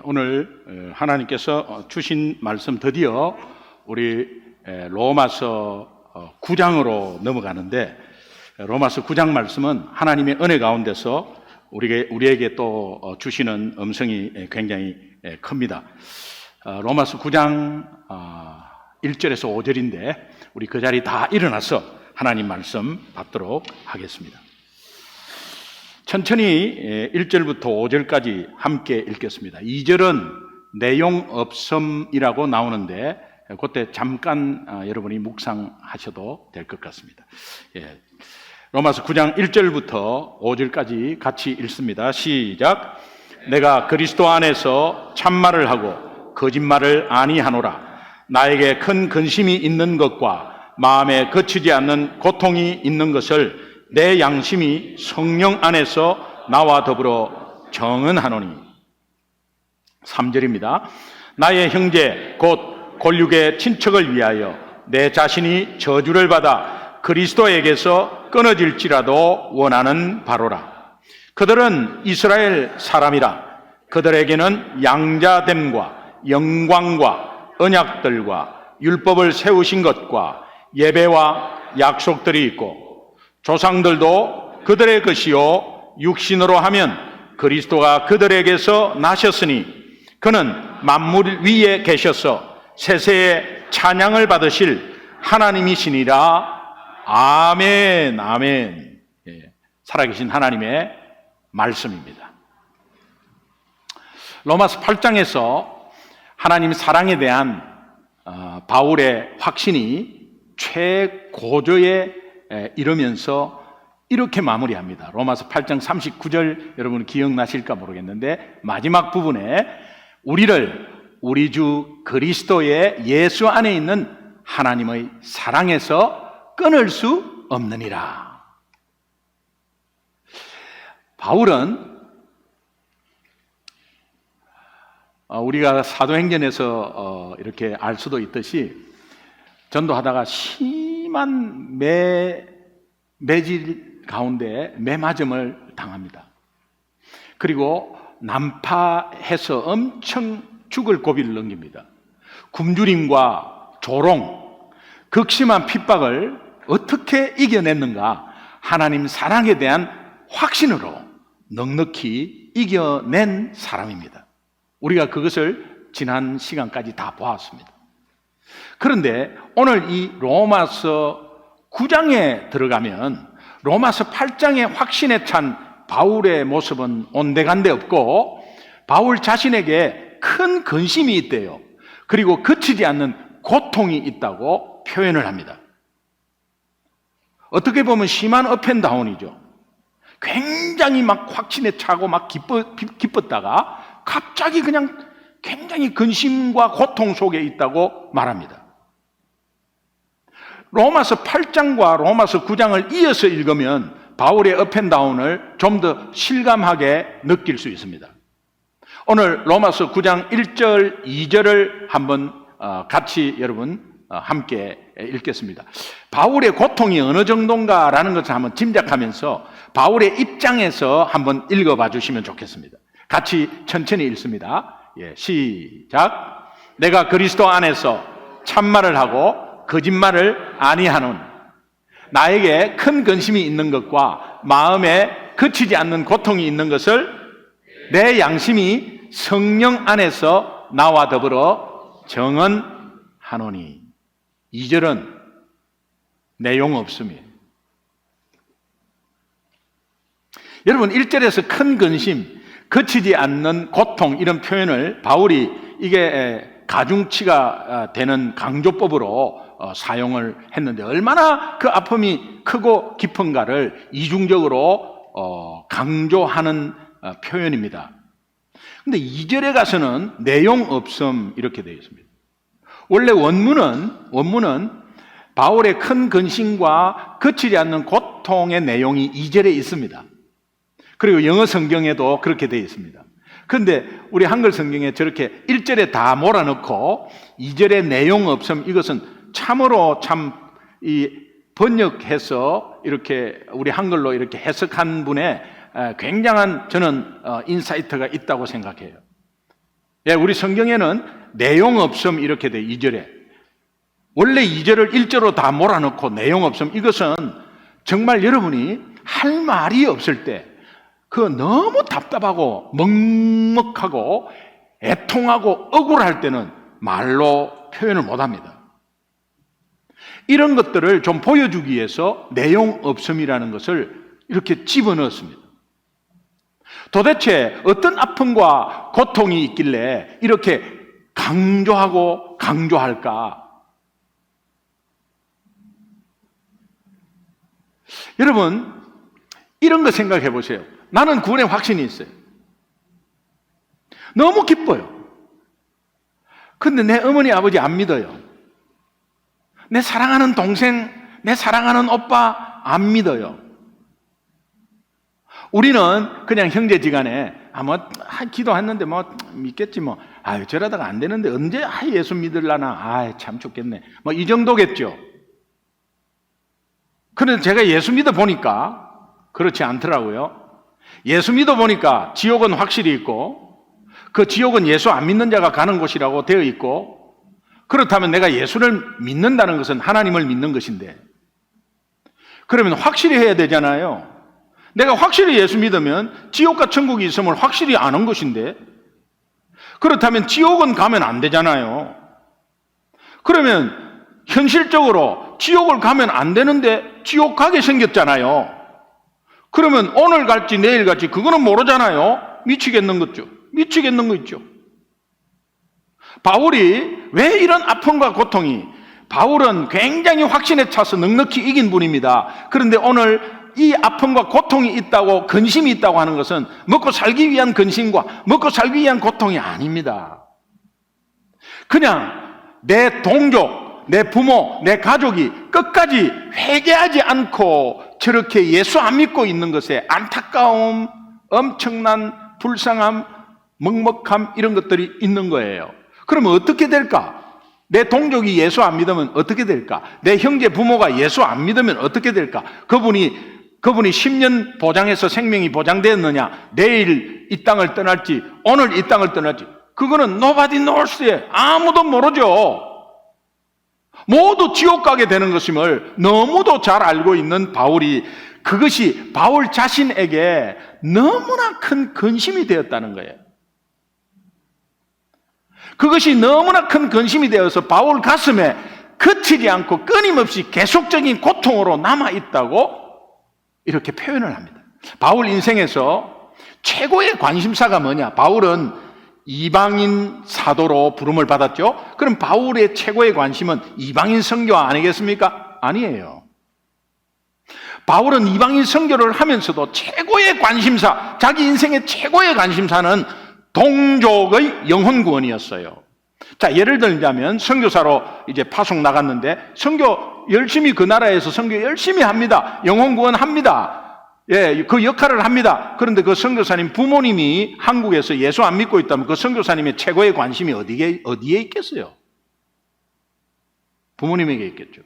오늘 하나님께서 주신 말씀 드디어 우리 로마서 9장으로 넘어가는데, 로마서 9장 말씀은 하나님의 은혜 가운데서 우리에게 또 주시는 음성이 굉장히 큽니다. 로마서 9장 1절에서 5절인데 우리 그 자리 다 일어나서 하나님 말씀 받도록 하겠습니다. 천천히 1절부터 5절까지 함께 읽겠습니다. 2절은 내용 없음이라고 나오는데 그때 잠깐 여러분이 묵상하셔도 될 것 같습니다. 로마서 9장 1절부터 5절까지 같이 읽습니다. 시작. 내가 그리스도 안에서 참말을 하고 거짓말을 아니하노라. 나에게 큰 근심이 있는 것과 마음에 거치지 않는 고통이 있는 것을 내 양심이 성령 안에서 나와 더불어 정언하노니. 3절입니다. 나의 형제 곧 골육의 친척을 위하여 내 자신이 저주를 받아 그리스도에게서 끊어질지라도 원하는 바로라. 그들은 이스라엘 사람이라. 그들에게는 양자됨과 영광과 언약들과 율법을 세우신 것과 예배와 약속들이 있고, 조상들도 그들의 것이요 육신으로 하면 그리스도가 그들에게서 나셨으니 그는 만물 위에 계셔서 세세의 찬양을 받으실 하나님이시니라. 아멘. 아멘. 살아계신 하나님의 말씀입니다. 로마서 8장에서 하나님 사랑에 대한 바울의 확신이 최고조에 이르면서 이렇게 마무리합니다. 로마서 8장 39절 여러분 기억나실까 모르겠는데, 마지막 부분에 우리 주 그리스도의 예수 안에 있는 하나님의 사랑에서 끊을 수 없느니라. 바울은 우리가 사도행전에서 이렇게 알 수도 있듯이 전도하다가 심한 매질 가운데 매맞음을 당합니다. 그리고 난파해서 엄청 죽을 고비를 넘깁니다. 굶주림과 조롱, 극심한 핍박을 어떻게 이겨냈는가? 하나님 사랑에 대한 확신으로 넉넉히 이겨낸 사람입니다. 우리가 그것을 지난 시간까지 다 보았습니다. 그런데 오늘 이 로마서 9장에 들어가면 로마서 8장의 확신에 찬 바울의 모습은 온데간데 없고, 바울 자신에게 큰 근심이 있대요. 그리고 그치지 않는 고통이 있다고 표현을 합니다. 어떻게 보면 심한 업앤다운이죠. 굉장히 막 확신에 차고 막 기뻤다가 갑자기 그냥 굉장히 근심과 고통 속에 있다고 말합니다. 로마서 8장과 로마서 9장을 이어서 읽으면 바울의 업앤다운을 좀 더 실감하게 느낄 수 있습니다. 오늘 로마서 9장 1절, 2절을 한번 같이 여러분 함께 읽겠습니다. 바울의 고통이 어느 정도인가라는 것을 한번 짐작하면서 바울의 입장에서 한번 읽어봐 주시면 좋겠습니다. 같이 천천히 읽습니다. 시작. 내가 그리스도 안에서 참말을 하고 거짓말을 아니하노니 나에게 큰 근심이 있는 것과 마음에 그치지 않는 고통이 있는 것을 내 양심이 성령 안에서 나와 더불어 정언하노니. 2절은 내용 없음이에요. 여러분, 1절에서 큰 근심, 그치지 않는 고통, 이런 표현을 바울이 이게 가중치가 되는 강조법으로 사용을 했는데, 얼마나 그 아픔이 크고 깊은가를 이중적으로 강조하는 표현입니다. 근데 2절에 가서는 내용 없음 이렇게 되어 있습니다. 원래 원문은 바울의 큰 근심과 그치지 않는 고통의 내용이 2절에 있습니다. 그리고 영어 성경에도 그렇게 되어 있습니다. 그런데 우리 한글 성경에 저렇게 1절에 다 몰아넣고 2절에 내용 없음, 이것은 참으로 이 번역해서 이렇게 우리 한글로 이렇게 해석한 분의 굉장한 저는 인사이트가 있다고 생각해요. 예, 우리 성경에는 내용 없음 이렇게 돼, 2절에. 원래 2절을 1절로 다 몰아넣고 내용 없음, 이것은 정말 여러분이 할 말이 없을 때, 너무 답답하고 먹먹하고 애통하고 억울할 때는 말로 표현을 못 합니다. 이런 것들을 좀 보여주기 위해서 내용 없음이라는 것을 이렇게 집어넣었습니다. 도대체 어떤 아픔과 고통이 있길래 이렇게 강조하고 강조할까? 여러분, 이런 거 생각해 보세요. 나는 구원의 확신이 있어요. 너무 기뻐요. 근데 내 어머니, 아버지 안 믿어요. 내 사랑하는 동생, 내 사랑하는 오빠 안 믿어요. 우리는 그냥 형제지간에 기도했는데 믿겠지 저러다가 안 되는데 언제 예수 믿으려나 참 좋겠네 이 정도겠죠. 그런데 제가 예수 믿어 보니까 그렇지 않더라고요. 예수 믿어 보니까 지옥은 확실히 있고, 그 지옥은 예수 안 믿는 자가 가는 곳이라고 되어 있고, 그렇다면 내가 예수를 믿는다는 것은 하나님을 믿는 것인데, 그러면 확실히 해야 되잖아요. 내가 확실히 예수 믿으면 지옥과 천국이 있음을 확실히 아는 것인데, 그렇다면 지옥은 가면 안 되잖아요. 그러면 현실적으로 지옥을 가면 안 되는데 지옥 가게 생겼잖아요. 그러면 오늘 갈지 내일 갈지 그거는 모르잖아요. 미치겠는 거죠. 미치겠는 거 있죠. 바울이 왜 이런 아픔과 고통이, 바울은 굉장히 확신에 차서 넉넉히 이긴 분입니다. 그런데 오늘 이 아픔과 고통이 있다고, 근심이 있다고 하는 것은 먹고 살기 위한 근심과 먹고 살기 위한 고통이 아닙니다. 그냥 내 동족, 내 부모, 내 가족이 끝까지 회개하지 않고 저렇게 예수 안 믿고 있는 것에 안타까움, 엄청난 불쌍함, 먹먹함, 이런 것들이 있는 거예요. 그러면 어떻게 될까? 내 동족이 예수 안 믿으면 어떻게 될까? 내 형제 부모가 예수 안 믿으면 어떻게 될까? 그분이 10년 보장해서 생명이 보장되었느냐, 내일 이 땅을 떠날지 오늘 이 땅을 떠날지, 그거는 nobody knows. 아무도 모르죠. 모두 지옥 가게 되는 것임을 너무도 잘 알고 있는 바울이, 그것이 바울 자신에게 너무나 큰 근심이 되었다는 거예요. 그것이 너무나 큰 근심이 되어서 바울 가슴에 그치지 않고 끊임없이 계속적인 고통으로 남아있다고 이렇게 표현을 합니다. 바울 인생에서 최고의 관심사가 뭐냐? 바울은 이방인 사도로 부름을 받았죠. 그럼 바울의 최고의 관심은 이방인 선교 아니겠습니까? 아니에요. 바울은 이방인 선교를 하면서도 최고의 관심사, 자기 인생의 최고의 관심사는 동족의 영혼 구원이었어요. 자, 예를 들자면 선교사로 이제 파송 나갔는데 선교 열심히, 그 나라에서 선교 열심히 합니다. 영혼 구원합니다. 예, 그 역할을 합니다. 그런데 그 선교사님 부모님이 한국에서 예수 안 믿고 있다면 그 선교사님의 최고의 관심이 어디에 있겠어요? 부모님에게 있겠죠.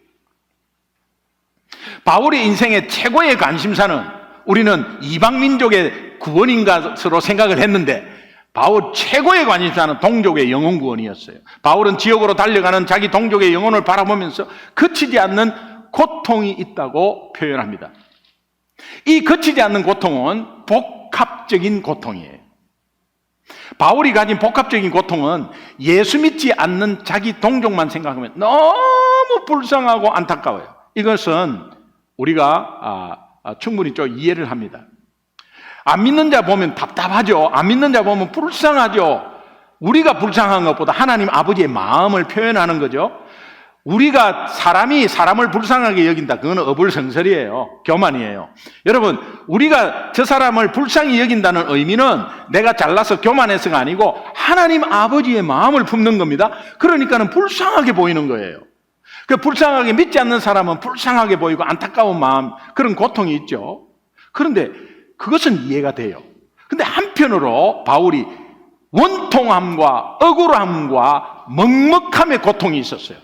바울의 인생의 최고의 관심사는 우리는 이방 민족의 구원인 것으로 생각을 했는데, 바울 최고의 관심사는 동족의 영혼 구원이었어요. 바울은 지옥으로 달려가는 자기 동족의 영혼을 바라보면서 그치지 않는 고통이 있다고 표현합니다. 이 그치지 않는 고통은 복합적인 고통이에요. 바울이 가진 복합적인 고통은 예수 믿지 않는 자기 동족만 생각하면 너무 불쌍하고 안타까워요. 이것은 우리가 충분히 좀 이해를 합니다. 안 믿는 자 보면 답답하죠. 안 믿는 자 보면 불쌍하죠. 우리가 불쌍한 것보다 하나님 아버지의 마음을 표현하는 거죠. 우리가 사람이 사람을 불쌍하게 여긴다, 그건 어불성설이에요. 교만이에요. 여러분, 우리가 저 사람을 불쌍히 여긴다는 의미는 내가 잘나서 교만해서가 아니고 하나님 아버지의 마음을 품는 겁니다. 그러니까는 불쌍하게 보이는 거예요. 그 불쌍하게 믿지 않는 사람은 불쌍하게 보이고 안타까운 마음, 그런 고통이 있죠. 그런데 그것은 이해가 돼요. 근데 한편으로 바울이 원통함과 억울함과 먹먹함의 고통이 있었어요.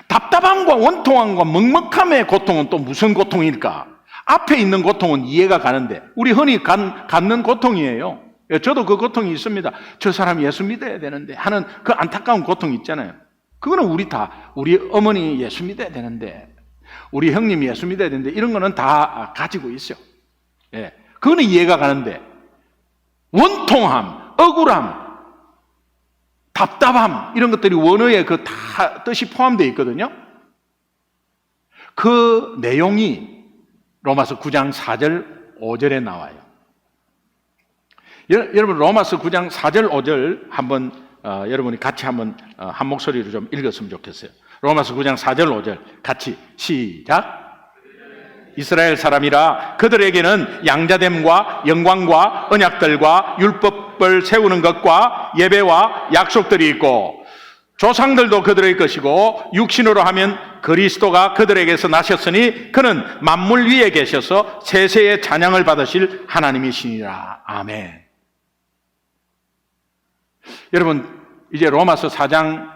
답답함과 원통함과 먹먹함의 고통은 또 무슨 고통일까? 앞에 있는 고통은 이해가 가는데 우리 흔히 갖는 고통이에요. 저도 그 고통이 있습니다. 저 사람 예수 믿어야 되는데 하는 그 안타까운 고통이 있잖아요. 그거는 우리 어머니 예수 믿어야 되는데, 우리 형님 예수 믿어야 되는데, 이런 거는 다 가지고 있어요. 예. 그거는 이해가 가는데, 원통함, 억울함, 답답함, 이런 것들이 원어에 그 다 뜻이 포함되어 있거든요. 그 내용이 로마서 9장 4절, 5절에 나와요. 여러분, 로마서 9장 4절, 5절 한번 여러분이 같이 한번 한 목소리로 좀 읽었으면 좋겠어요. 로마서 9장 4절, 5절 같이 시작. 이스라엘 사람이라 그들에게는 양자됨과 영광과 언약들과 율법을 세우는 것과 예배와 약속들이 있고, 조상들도 그들의 것이고 육신으로 하면 그리스도가 그들에게서 나셨으니 그는 만물 위에 계셔서 세세의 찬양을 받으실 하나님이시니라. 아멘. 여러분, 이제 로마서 4장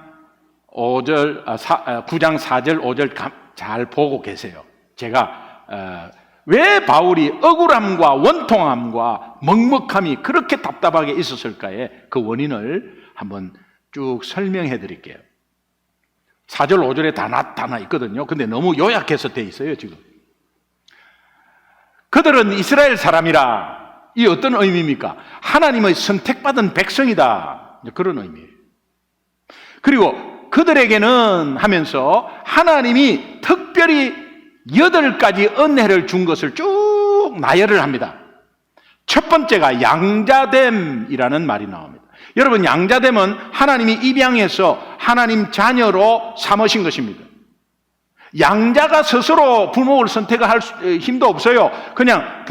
9장 4절 5절 잘 보고 계세요. 제가 왜 바울이 억울함과 원통함과 먹먹함이 그렇게 답답하게 있었을까에 그 원인을 한번 쭉 설명해 드릴게요. 4절 5절에 다 나타나 있거든요. 근데 너무 요약해서 돼 있어요, 지금. 그들은 이스라엘 사람이라. 이 어떤 의미입니까? 하나님의 선택받은 백성이다, 그런 의미예요. 그리고 그들에게는 하면서 하나님이 특별히 8가지 은혜를 준 것을 쭉 나열을 합니다. 첫 번째가 양자됨이라는 말이 나옵니다. 여러분, 양자됨은 하나님이 입양해서 하나님 자녀로 삼으신 것입니다. 양자가 스스로 부모를 선택할 힘도 없어요. 그냥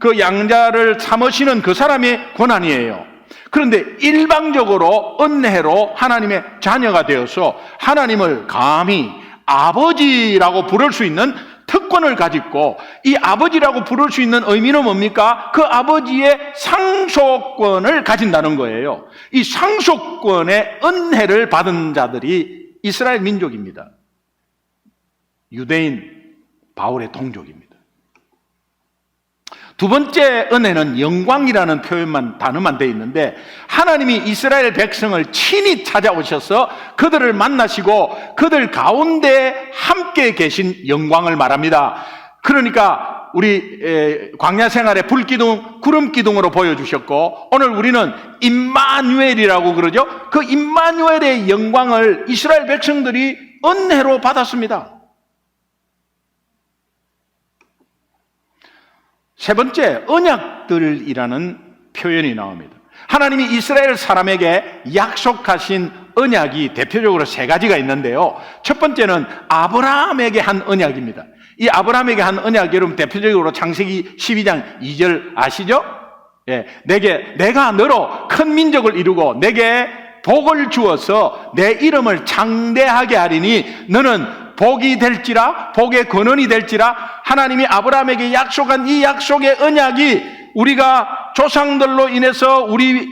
그 양자를 삼으시는 그 사람의 권한이에요. 그런데 일방적으로 은혜로 하나님의 자녀가 되어서 하나님을 감히 아버지라고 부를 수 있는 특권을 가지고, 이 아버지라고 부를 수 있는 의미는 뭡니까? 그 아버지의 상속권을 가진다는 거예요. 이 상속권의 은혜를 받은 자들이 이스라엘 민족입니다. 유대인 바울의 동족입니다. 두 번째 은혜는 영광이라는 단어만 되어 있는데, 하나님이 이스라엘 백성을 친히 찾아오셔서 그들을 만나시고 그들 가운데 함께 계신 영광을 말합니다. 그러니까 우리 광야 생활의 불기둥, 구름기둥으로 보여주셨고, 오늘 우리는 임마누엘이라고 그러죠. 그 임마누엘의 영광을 이스라엘 백성들이 은혜로 받았습니다. 세 번째, 언약들이라는 표현이 나옵니다. 하나님이 이스라엘 사람에게 약속하신 언약이 대표적으로 3가지가 있는데요. 첫 번째는 아브라함에게 한 언약입니다. 이 아브라함에게 한 언약, 여러분 대표적으로 창세기 12장 2절 아시죠? 예, 내가 너로 큰 민족을 이루고 내게 복을 주어서 내 이름을 창대하게 하리니 너는 복이 될지라, 복의 근원이 될지라. 하나님이 아브라함에게 약속한 이 약속의 언약이 우리가 조상들로 인해서 우리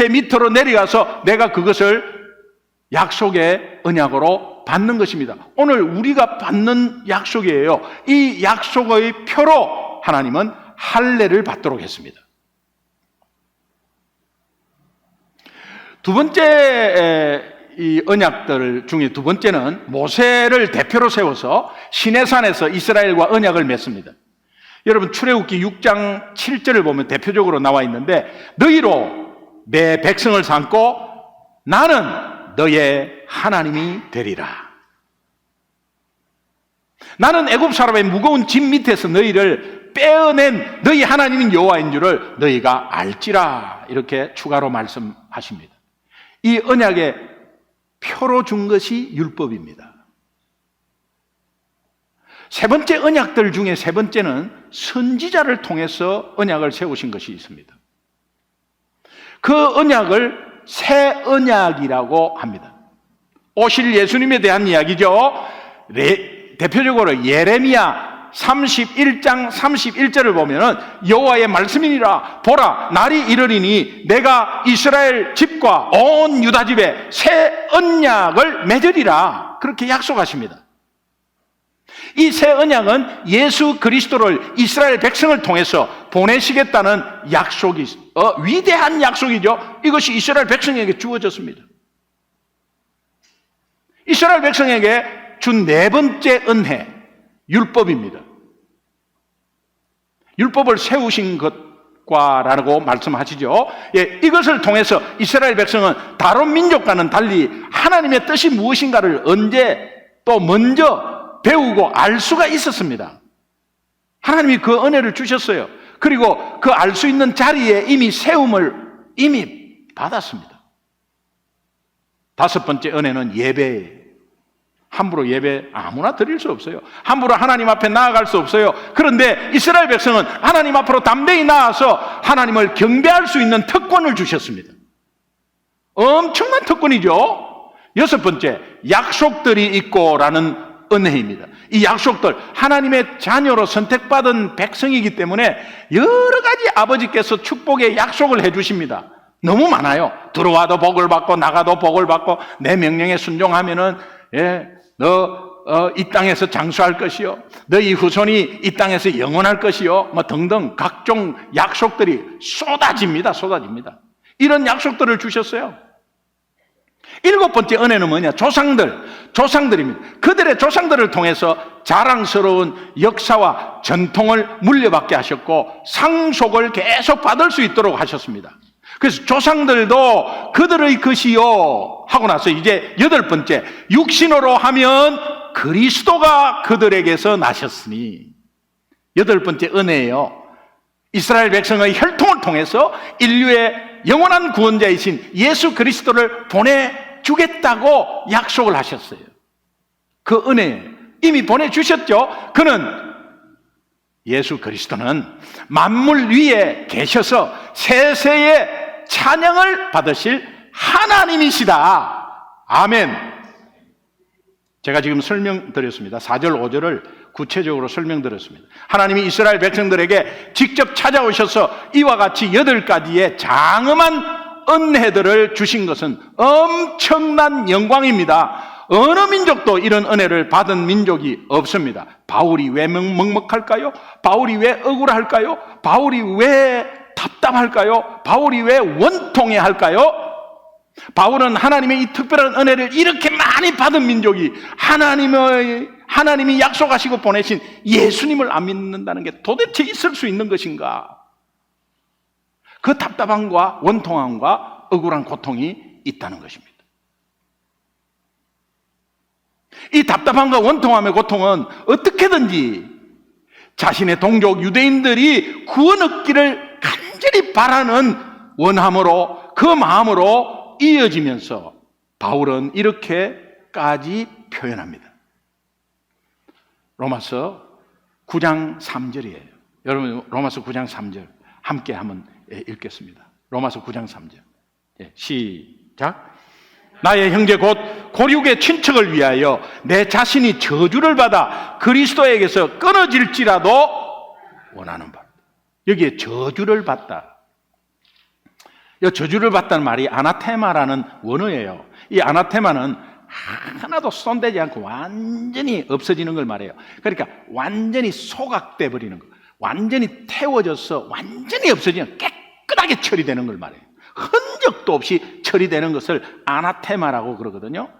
밑으로 내려가서 내가 그것을 약속의 언약으로 받는 것입니다. 오늘 우리가 받는 약속이에요. 이 약속의 표로 하나님은 할례를 받도록 했습니다. 두 번째 이 언약들 중에 두 번째는 모세를 대표로 세워서 시내산에서 이스라엘과 언약을 맺습니다. 여러분, 출애굽기 6장 7절을 보면 대표적으로 나와 있는데, 너희로 내 백성을 삼고 나는 너의 하나님이 되리라. 나는 애굽 사람의 무거운 짐 밑에서 너희를 빼어낸 너희 하나님인 여호와인 줄을 너희가 알지라. 이렇게 추가로 말씀하십니다. 이 언약의 표로 준 것이 율법입니다. 세 번째 언약들 중에 세 번째는 선지자를 통해서 언약을 세우신 것이 있습니다. 그 언약을 새 언약이라고 합니다. 오실 예수님에 대한 이야기죠. 대표적으로 예레미야 31장 31절을 보면은 여호와의 말씀이니라. 보라, 날이 이르리니 내가 이스라엘 집과 온 유다 집에 새 언약을 맺으리라. 그렇게 약속하십니다. 이 새 언약은 예수 그리스도를 이스라엘 백성을 통해서 보내시겠다는 약속이 위대한 약속이죠. 이것이 이스라엘 백성에게 주어졌습니다. 이스라엘 백성에게 준 네 번째 은혜, 율법입니다. 율법을 세우신 것과라고 말씀하시죠. 예, 이것을 통해서 이스라엘 백성은 다른 민족과는 달리 하나님의 뜻이 무엇인가를 언제 또 먼저 배우고 알 수가 있었습니다. 하나님이 그 은혜를 주셨어요. 그리고 그 알 수 있는 자리에 이미 세움을 이미 받았습니다. 다섯 번째 은혜는 예배예요. 함부로 예배 아무나 드릴 수 없어요. 함부로 하나님 앞에 나아갈 수 없어요. 그런데 이스라엘 백성은 하나님 앞으로 담대히 나아서 하나님을 경배할 수 있는 특권을 주셨습니다. 엄청난 특권이죠. 여섯 번째, 약속들이 있고라는 은혜입니다. 이 약속들, 하나님의 자녀로 선택받은 백성이기 때문에 여러 가지 아버지께서 축복의 약속을 해주십니다. 너무 많아요. 들어와도 복을 받고 나가도 복을 받고 내 명령에 순종하면은 너 이 땅에서 장수할 것이요, 너희 후손이 이 땅에서 영원할 것이요, 뭐 등등 각종 약속들이 쏟아집니다. 이런 약속들을 주셨어요. 일곱 번째 은혜는 뭐냐? 조상들입니다. 그들의 조상들을 통해서 자랑스러운 역사와 전통을 물려받게 하셨고 상속을 계속 받을 수 있도록 하셨습니다. 그래서 조상들도 그들의 것이요 하고 나서 이제 여덟 번째, 육신으로 하면 그리스도가 그들에게서 나셨으니, 여덟 번째 은혜예요. 이스라엘 백성의 혈통을 통해서 인류의 영원한 구원자이신 예수 그리스도를 보내주겠다고 약속을 하셨어요. 그 은혜 이미 보내주셨죠. 예수 그리스도는 만물 위에 계셔서 세세의 찬양을 받으실 하나님이시다. 아멘. 제가 지금 설명드렸습니다. 4절 5절을 구체적으로 설명드렸습니다. 하나님이 이스라엘 백성들에게 직접 찾아오셔서 이와 같이 8가지의 장엄한 은혜들을 주신 것은 엄청난 영광입니다. 어느 민족도 이런 은혜를 받은 민족이 없습니다. 바울이 왜 먹먹할까요? 바울이 왜 억울할까요? 바울이 왜 답답할까요? 바울이 왜 원통해할까요? 바울은 하나님의 이 특별한 은혜를 이렇게 많이 받은 민족이 하나님이 약속하시고 보내신 예수님을 안 믿는다는 게 도대체 있을 수 있는 것인가? 그 답답함과 원통함과 억울한 고통이 있다는 것입니다. 이 답답함과 원통함의 고통은 어떻게든지 자신의 동족 유대인들이 구원 얻기를 간절히 바라는 원함으로, 그 마음으로 이어지면서 바울은 이렇게까지 표현합니다. 로마서 9장 3절이에요. 여러분, 로마서 9장 3절 함께 한번 읽겠습니다. 로마서 9장 3절. 시작. 나의 형제 곧 고륙의 친척을 위하여 내 자신이 저주를 받아 그리스도에게서 끊어질지라도 원하는 바. 여기에 저주를 받다. 이 저주를 받다는 말이 아나테마라는 원어예요. 이 아나테마는 하나도 손대지 않고 완전히 없어지는 걸 말해요. 그러니까 완전히 소각돼 버리는 거, 완전히 태워져서 완전히 없어지는, 깨끗하게 처리되는 걸 말해요. 흔적도 없이 처리되는 것을 아나테마라고 그러거든요.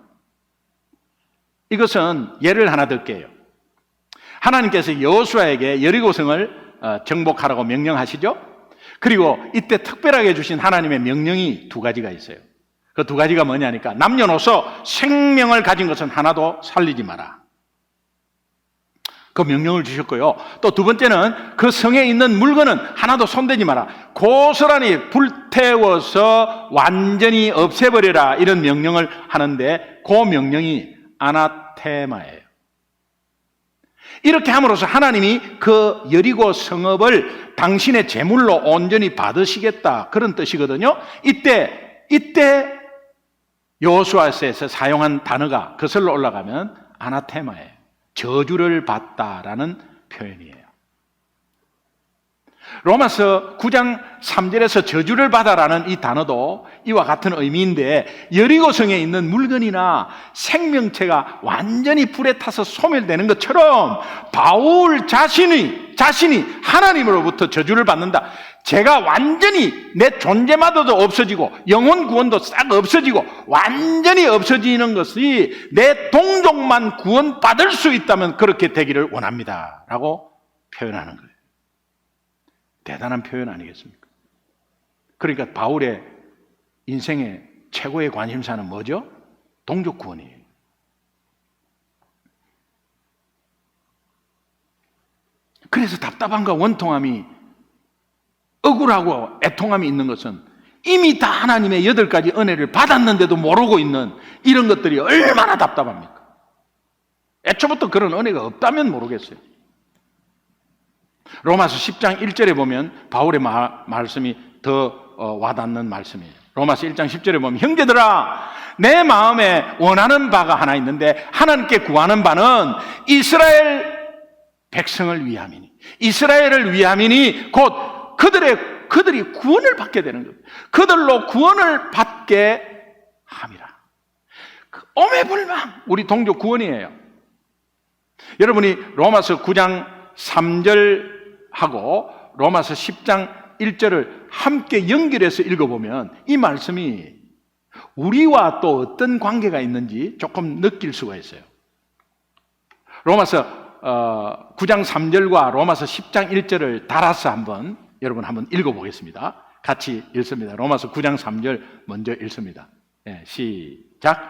이것은 예를 하나 들게요. 하나님께서 여호수아에게 여리고성을 정복하라고 명령하시죠. 그리고 이때 특별하게 주신 하나님의 명령이 두 가지가 있어요. 그 두 가지가 뭐냐니까, 남녀노소 생명을 가진 것은 하나도 살리지 마라. 그 명령을 주셨고요. 또 두 번째는 그 성에 있는 물건은 하나도 손대지 마라. 고스란히 불태워서 완전히 없애버려라. 이런 명령을 하는데 그 명령이 아나테마예요. 이렇게 함으로써 하나님이 그 여리고 성읍을 당신의 제물로 온전히 받으시겠다, 그런 뜻이거든요. 이때 여호수아서에서 사용한 단어가 거슬러 올라가면 아나테마예요. 저주를 받다라는 표현이에요. 로마서 9장 3절에서 저주를 받아라는 이 단어도 이와 같은 의미인데, 여리고성에 있는 물건이나 생명체가 완전히 불에 타서 소멸되는 것처럼 바울 자신이 하나님으로부터 저주를 받는다. 제가 완전히 내 존재마저도 없어지고 영혼 구원도 싹 없어지고 완전히 없어지는 것이 내 동족만 구원받을 수 있다면 그렇게 되기를 원합니다 라고 표현하는 거예요. 대단한 표현 아니겠습니까? 그러니까 바울의 인생의 최고의 관심사는 뭐죠? 동족 구원이에요. 그래서 답답함과 원통함이, 억울하고 애통함이 있는 것은 이미 다 하나님의 8가지 은혜를 받았는데도 모르고 있는 이런 것들이 얼마나 답답합니까? 애초부터 그런 은혜가 없다면 모르겠어요. 로마서 10장 1절에 보면 바울의 말씀이 더 와닿는 말씀이에요. 로마서 1장 10절에 보면, 형제들아, 내 마음에 원하는 바가 하나 있는데 하나님께 구하는 바는 이스라엘 백성을 위함이니, 이스라엘을 위함이니 곧 그들이 구원을 받게 되는 것, 그들로 구원을 받게 함이라. 오매불망 우리 동족 구원이에요. 여러분이 로마서 9장 3절하고 로마서 10장 1절을 함께 연결해서 읽어보면 이 말씀이 우리와 또 어떤 관계가 있는지 조금 느낄 수가 있어요. 로마서 9장 3절과 로마서 10장 1절을 달아서 여러분 한번 읽어보겠습니다. 같이 읽습니다. 로마서 9장 3절 먼저 읽습니다. 네, 시작.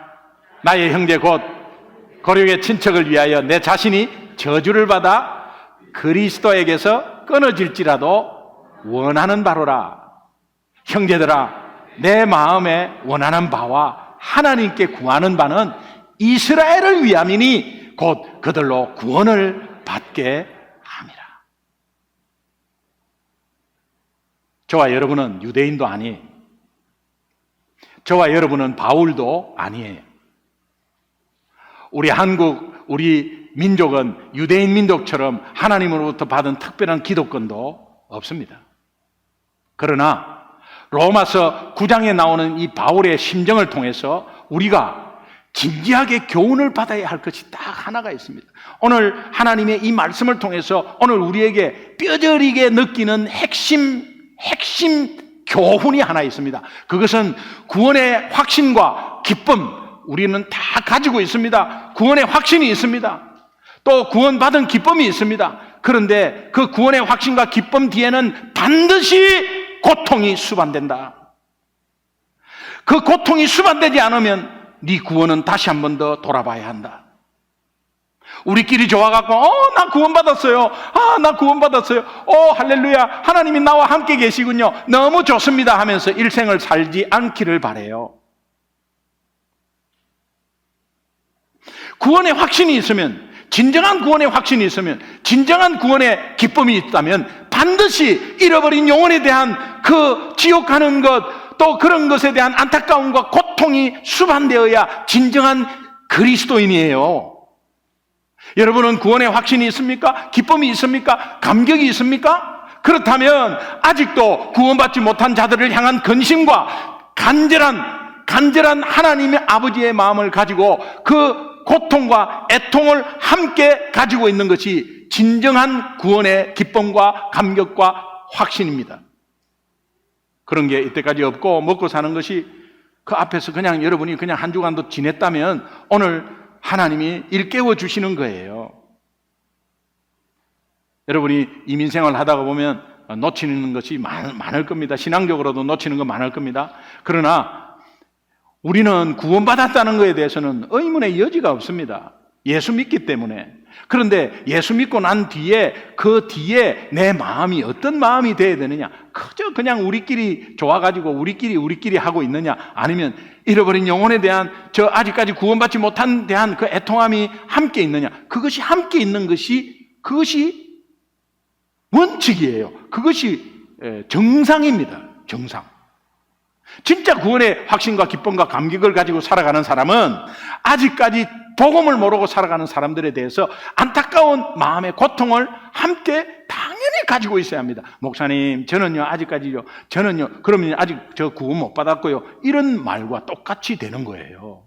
나의 형제 곧 고력의 친척을 위하여 내 자신이 저주를 받아 그리스도에게서 끊어질지라도 원하는 바로라. 형제들아, 내 마음에 원하는 바와 하나님께 구하는 바는 이스라엘을 위함이니 곧 그들로 구원을 받게 함이라. 저와 여러분은 유대인도 아니에요. 저와 여러분은 바울도 아니에요. 우리 한국, 우리 민족은 유대인 민족처럼 하나님으로부터 받은 특별한 기독권도 없습니다. 그러나 로마서 9장에 나오는 이 바울의 심정을 통해서 우리가 진지하게 교훈을 받아야 할 것이 딱 하나가 있습니다. 오늘 하나님의 이 말씀을 통해서 오늘 우리에게 뼈저리게 느끼는 핵심 교훈이 하나 있습니다. 그것은 구원의 확신과 기쁨, 우리는 다 가지고 있습니다. 구원의 확신이 있습니다. 또 구원받은 기쁨이 있습니다. 그런데 그 구원의 확신과 기쁨 뒤에는 반드시 고통이 수반된다. 그 고통이 수반되지 않으면 네 구원은 다시 한 번 더 돌아봐야 한다. 우리끼리 좋아갖고 나 구원받았어요. 나 구원받았어요. 할렐루야, 하나님이 나와 함께 계시군요. 너무 좋습니다 하면서 일생을 살지 않기를 바라요. 구원의 확신이 있으면, 진정한 구원의 확신이 있으면, 진정한 구원의 기쁨이 있다면 반드시 잃어버린 영혼에 대한 그 지옥 가는 것, 또 그런 것에 대한 안타까움과 고통이 수반되어야 진정한 그리스도인이에요. 여러분은 구원의 확신이 있습니까? 기쁨이 있습니까? 감격이 있습니까? 그렇다면 아직도 구원받지 못한 자들을 향한 근심과 간절한 하나님의 아버지의 마음을 가지고 그 고통과 애통을 함께 가지고 있는 것이 진정한 구원의 기쁨과 감격과 확신입니다. 그런 게 이때까지 없고 먹고 사는 것이 그 앞에서 그냥 여러분이 그냥 한 주간도 지냈다면 오늘 하나님이 일깨워 주시는 거예요. 여러분이 이민생활 하다가 보면 놓치는 것이 많을 겁니다. 신앙적으로도 놓치는 거 많을 겁니다. 그러나 우리는 구원받았다는 것에 대해서는 의문의 여지가 없습니다. 예수 믿기 때문에. 그런데 예수 믿고 난 뒤에 그 뒤에 내 마음이 어떤 마음이 돼야 되느냐? 그저 그냥 우리끼리 좋아가지고 우리끼리 하고 있느냐? 아니면 잃어버린 영혼에 대한 저 아직까지 구원받지 못한 대한 그 애통함이 함께 있느냐? 그것이 함께 있는 그것이 원칙이에요. 그것이 정상입니다. 정상. 진짜 구원의 확신과 기쁨과 감격을 가지고 살아가는 사람은 아직까지 복음을 모르고 살아가는 사람들에 대해서 안타까운 마음의 고통을 함께 당연히 당연히 가지고 있어야 합니다. 목사님, 저는요, 아직까지요, 저는요, 그러면 아직 저 구원 못 받았고요. 이런 말과 똑같이 되는 거예요.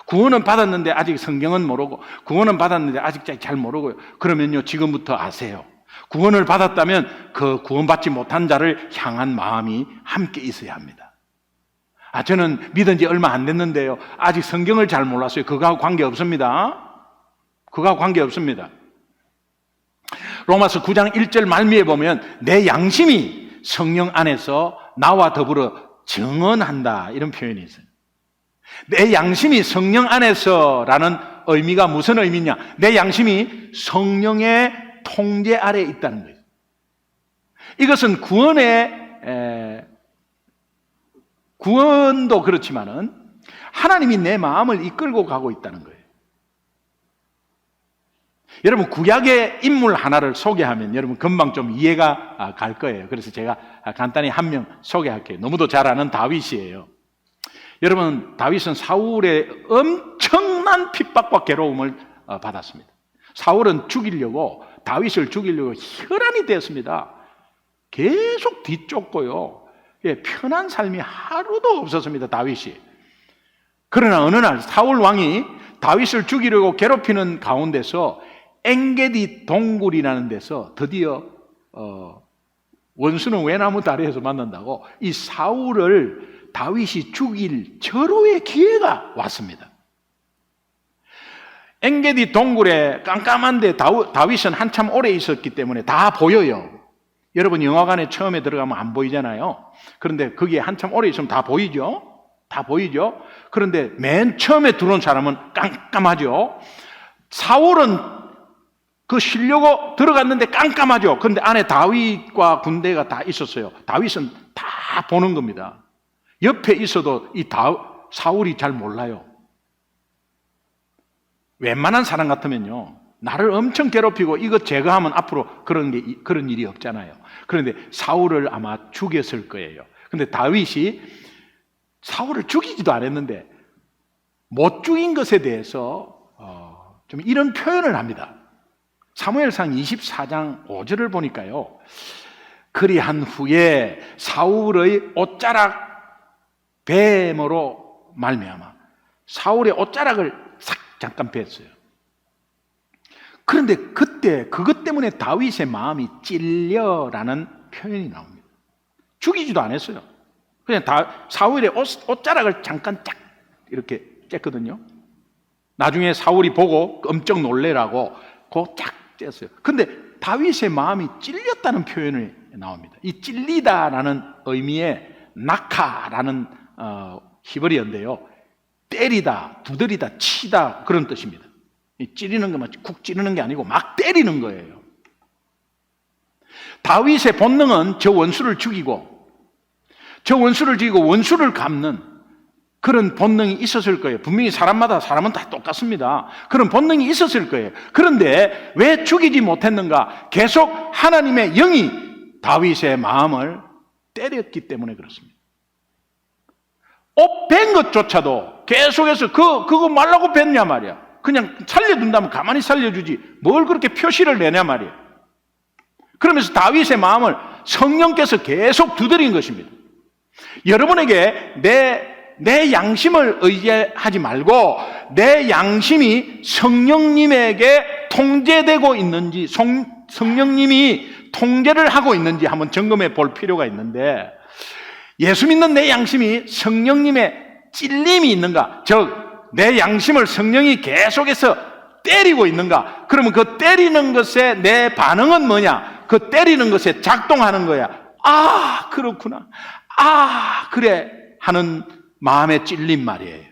구원은 받았는데 아직 성경은 모르고, 구원은 받았는데 아직 잘 모르고요. 그러면요, 지금부터 아세요. 구원을 받았다면 그 구원받지 못한 자를 향한 마음이 함께 있어야 합니다. 저는 믿은 지 얼마 안 됐는데요, 아직 성경을 잘 몰랐어요. 그거하고 관계없습니다. 그거하고 관계없습니다. 로마서 9장 1절 말미에 보면 내 양심이 성령 안에서 나와 더불어 증언한다, 이런 표현이 있어요. 내 양심이 성령 안에서라는 의미가 무슨 의미냐? 내 양심이 성령의 통제 아래에 있다는 거예요. 이것은 구원도 그렇지만은 하나님이 내 마음을 이끌고 가고 있다는 거예요. 여러분, 구약의 인물 하나를 소개하면 여러분 금방 좀 이해가 갈 거예요. 그래서 제가 간단히 한 명 소개할게요. 너무도 잘 아는 다윗이에요. 여러분, 다윗은 사울의 엄청난 핍박과 괴로움을 받았습니다. 사울은 죽이려고, 다윗을 죽이려고 혈안이 되었습니다. 계속 뒤쫓고요. 편한 삶이 하루도 없었습니다, 다윗이. 그러나 어느 날 사울 왕이 다윗을 죽이려고 괴롭히는 가운데서 엥게디 동굴이라는 데서 드디어 원수는 외나무 다리에서 만난다고 이 사울을 다윗이 죽일 절호의 기회가 왔습니다. 엥게디 동굴에 깜깜한데 다윗은 한참 오래 있었기 때문에 다 보여요. 여러분, 영화관에 처음에 들어가면 안 보이잖아요. 그런데 거기에 한참 오래 있으면 다 보이죠? 다 보이죠? 그런데 맨 처음에 들어온 사람은 깜깜하죠? 사울은 그 쉬려고 들어갔는데 깜깜하죠? 그런데 안에 다윗과 군대가 다 있었어요. 다윗은 다 보는 겁니다. 옆에 있어도 사울이 잘 몰라요. 웬만한 사람 같으면요, 나를 엄청 괴롭히고 이것 제거하면 앞으로 그런 일이 없잖아요. 그런데 사울을 아마 죽였을 거예요. 그런데 다윗이 사울을 죽이지도 않았는데 못 죽인 것에 대해서 좀 이런 표현을 합니다. 사무엘상 24장 5절을 보니까요, 그리한 후에 사울의 옷자락 뱀으로 말미암아 사울의 옷자락을 싹 잠깐 뺐어요. 그런데 그때 그것 때문에 다윗의 마음이 찔려라는 표현이 나옵니다. 죽이지도 않았어요. 그냥 사울의 옷자락을 잠깐 쫙 이렇게 쬐거든요. 나중에 사울이 보고 엄청 놀래라고 그거 쫙 쬐었어요. 근데 다윗의 마음이 찔렸다는 표현이 나옵니다. 이 찔리다라는 의미의 낙하라는 히브리어인데요, 때리다, 두드리다, 치다, 그런 뜻입니다. 찌르는 거 쿡 찌르는 게 아니고 막 때리는 거예요. 다윗의 본능은 저 원수를 죽이고 원수를 갚는 그런 본능이 있었을 거예요. 분명히 사람은 다 똑같습니다. 그런 본능이 있었을 거예요. 그런데 왜 죽이지 못했는가? 계속 하나님의 영이 다윗의 마음을 때렸기 때문에 그렇습니다. 옷 뺀 것조차도 계속해서 그거 말라고 뺐냐 말이야. 그냥 살려둔다면 가만히 살려주지 뭘 그렇게 표시를 내냐 말이야. 그러면서 다윗의 마음을 성령께서 계속 두드린 것입니다. 여러분에게 내 양심을 의지하지 말고 내 양심이 성령님에게 통제되고 있는지, 성령님이 통제를 하고 있는지 한번 점검해 볼 필요가 있는데, 예수 믿는 내 양심이 성령님의 찔림이 있는가? 즉 내 양심을 성령이 계속해서 때리고 있는가? 그러면 그 때리는 것에 내 반응은 뭐냐? 그 때리는 것에 작동하는 거야. 아, 그렇구나. 아, 그래 하는 마음의 찔림 말이에요.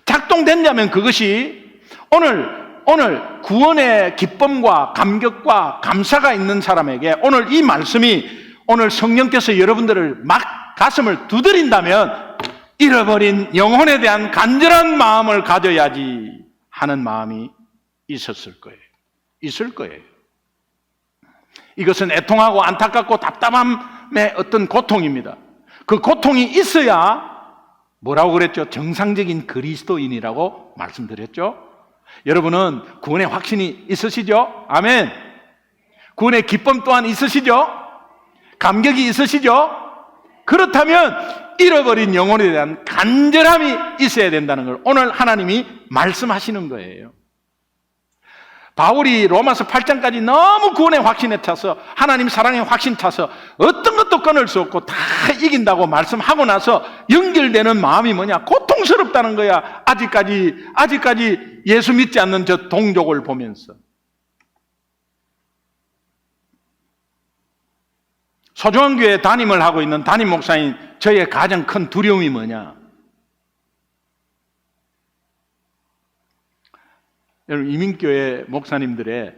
작동된다면 그것이 오늘 구원의 기쁨과 감격과 감사가 있는 사람에게 오늘 이 말씀이 오늘 성령께서 여러분들을 막 가슴을 두드린다면 잃어버린 영혼에 대한 간절한 마음을 가져야지 하는 마음이 있었을 거예요. 있을 거예요. 이것은 애통하고 안타깝고 답답함의 어떤 고통입니다. 그 고통이 있어야 뭐라고 그랬죠? 정상적인 그리스도인이라고 말씀드렸죠? 여러분은 구원의 확신이 있으시죠? 아멘. 구원의 기쁨 또한 있으시죠? 감격이 있으시죠? 그렇다면 잃어버린 영혼에 대한 간절함이 있어야 된다는 걸 오늘 하나님이 말씀하시는 거예요. 바울이 로마서 8장까지 너무 구원의 확신에 차서 하나님 사랑의 확신 차서 어떤 것도 끊을 수 없고 다 이긴다고 말씀하고 나서 연결되는 마음이 뭐냐? 고통스럽다는 거야. 아직까지 예수 믿지 않는 저 동족을 보면서. 소중한 교회 담임을 하고 있는 담임 목사인 저의 가장 큰 두려움이 뭐냐? 여러분, 이민교회 목사님들의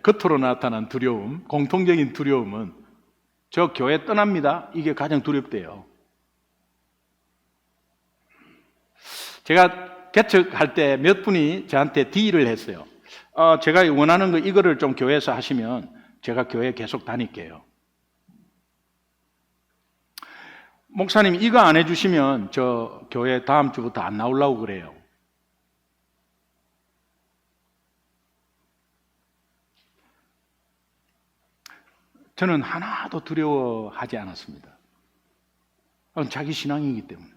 겉으로 나타난 두려움, 공통적인 두려움은 저 교회 떠납니다. 이게 가장 두렵대요. 제가 개척할 때 몇 분이 저한테 딜을 했어요. 제가 원하는 거 이거를 좀 교회에서 하시면 제가 교회 계속 다닐게요. 목사님 이거 안 해주시면 저 교회 다음 주부터 안 나오려고 그래요. 저는 하나도 두려워하지 않았습니다. 그건 자기 신앙이기 때문에.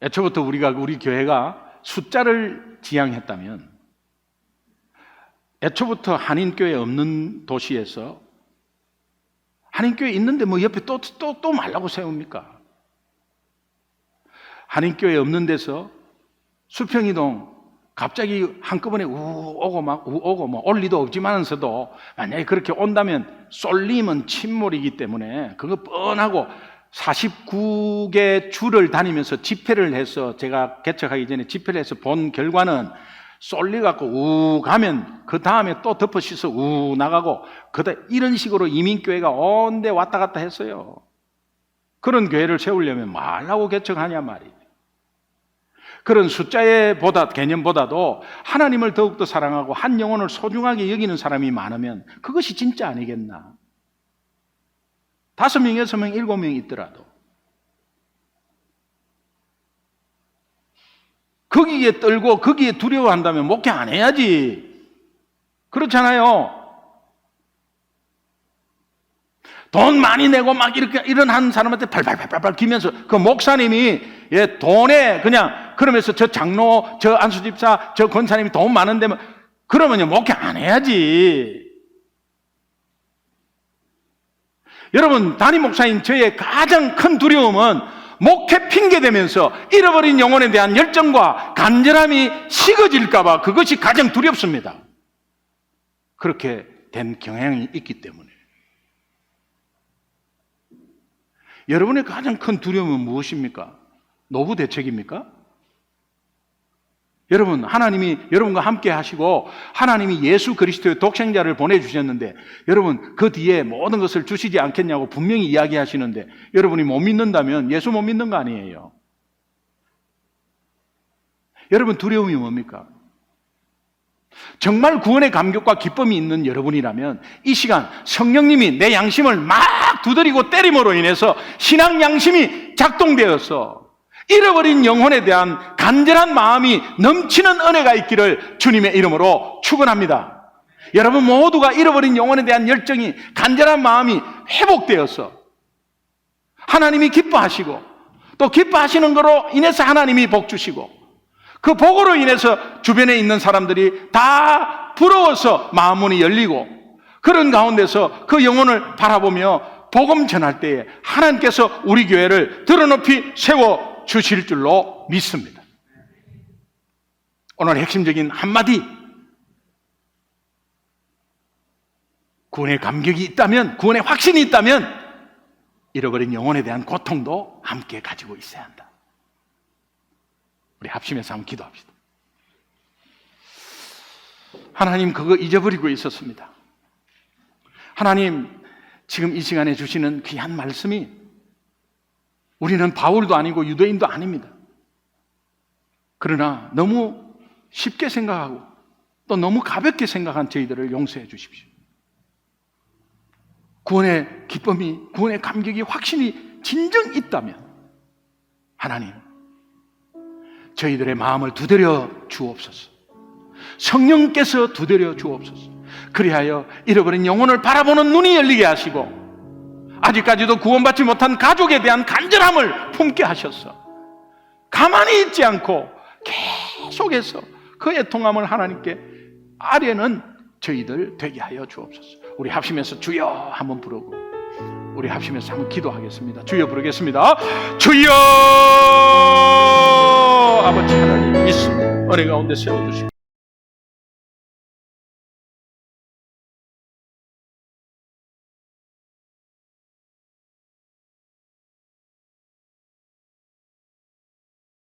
애초부터 우리 교회가 숫자를 지향했다면 애초부터 한인교회 없는 도시에서 한인교회 있는데 뭐 옆에 또 말라고 세웁니까? 한인교회 없는 데서 수평이동 갑자기 한꺼번에 오고 뭐 올 리도 없지만서도 만약에 그렇게 온다면 쏠림은 침몰이기 때문에 그거 뻔하고 49개 주를 다니면서 집회를 해서 제가 개척하기 전에 집회를 해서 본 결과는 쏠려갖고 우 가면 그 다음에 또 덮어 씌서 우 나가고 이런 식으로 이민교회가 온데 왔다 갔다 했어요. 그런 교회를 세우려면 말라고 개척하냐 말이에요. 그런 숫자의 개념보다도 하나님을 더욱더 사랑하고 한 영혼을 소중하게 여기는 사람이 많으면 그것이 진짜 아니겠나? 5명, 6명, 7명 있더라도 거기에 떨고 거기에 두려워한다면 목회 안 해야지. 그렇잖아요. 돈 많이 내고 막 이런 한 사람한테 팔팔팔팔 기면서 그 목사님이 돈에 그냥 그러면서 저 장로, 저 안수집사, 저 권사님이 돈 많은데 그러면요 목회 안 해야지. 여러분, 담임 목사인 저의 가장 큰 두려움은 목회 핑계대면서 잃어버린 영혼에 대한 열정과 간절함이 식어질까봐 그것이 가장 두렵습니다. 그렇게 된 경향이 있기 때문에. 여러분의 가장 큰 두려움은 무엇입니까? 노후 대책입니까? 여러분, 하나님이 여러분과 함께 하시고 하나님이 예수 그리스도의 독생자를 보내주셨는데 여러분 그 뒤에 모든 것을 주시지 않겠냐고 분명히 이야기하시는데 여러분이 못 믿는다면 예수 못 믿는 거 아니에요. 여러분 두려움이 뭡니까? 정말 구원의 감격과 기쁨이 있는 여러분이라면 이 시간 성령님이 내 양심을 막 두드리고 때림으로 인해서 신앙 양심이 작동되어서 잃어버린 영혼에 대한 간절한 마음이 넘치는 은혜가 있기를 주님의 이름으로 축원합니다. 여러분 모두가 잃어버린 영혼에 대한 열정이 간절한 마음이 회복되어서 하나님이 기뻐하시고 또 기뻐하시는 거로 인해서 하나님이 복 주시고 그 복으로 인해서 주변에 있는 사람들이 다 부러워서 마음문이 열리고 그런 가운데서 그 영혼을 바라보며 복음 전할 때에 하나님께서 우리 교회를 드러높이 세워 주실 줄로 믿습니다. 오늘 핵심적인 한마디, 구원의 감격이 있다면, 구원의 확신이 있다면 잃어버린 영혼에 대한 고통도 함께 가지고 있어야 한다. 우리 합심해서 한번 기도합시다. 하나님, 그거 잊어버리고 있었습니다. 하나님, 지금 이 시간에 주시는 귀한 말씀이 우리는 바울도 아니고 유대인도 아닙니다. 그러나 너무 쉽게 생각하고 또 너무 가볍게 생각한 저희들을 용서해 주십시오. 구원의 기쁨이, 구원의 감격이 확신이 진정 있다면 하나님, 저희들의 마음을 두드려 주옵소서. 성령께서 두드려 주옵소서. 그리하여 잃어버린 영혼을 바라보는 눈이 열리게 하시고 아직까지도 구원받지 못한 가족에 대한 간절함을 품게 하셔서 가만히 있지 않고 계속해서 그 애통함을 하나님께 아뢰는 저희들 되게 하여 주옵소서. 우리 합심해서 주여 한번 부르고 우리 합심해서 한번 기도하겠습니다. 주여 부르겠습니다. 주여. 아버지 하나님 믿습니다. 은혜 가운데 세워주시고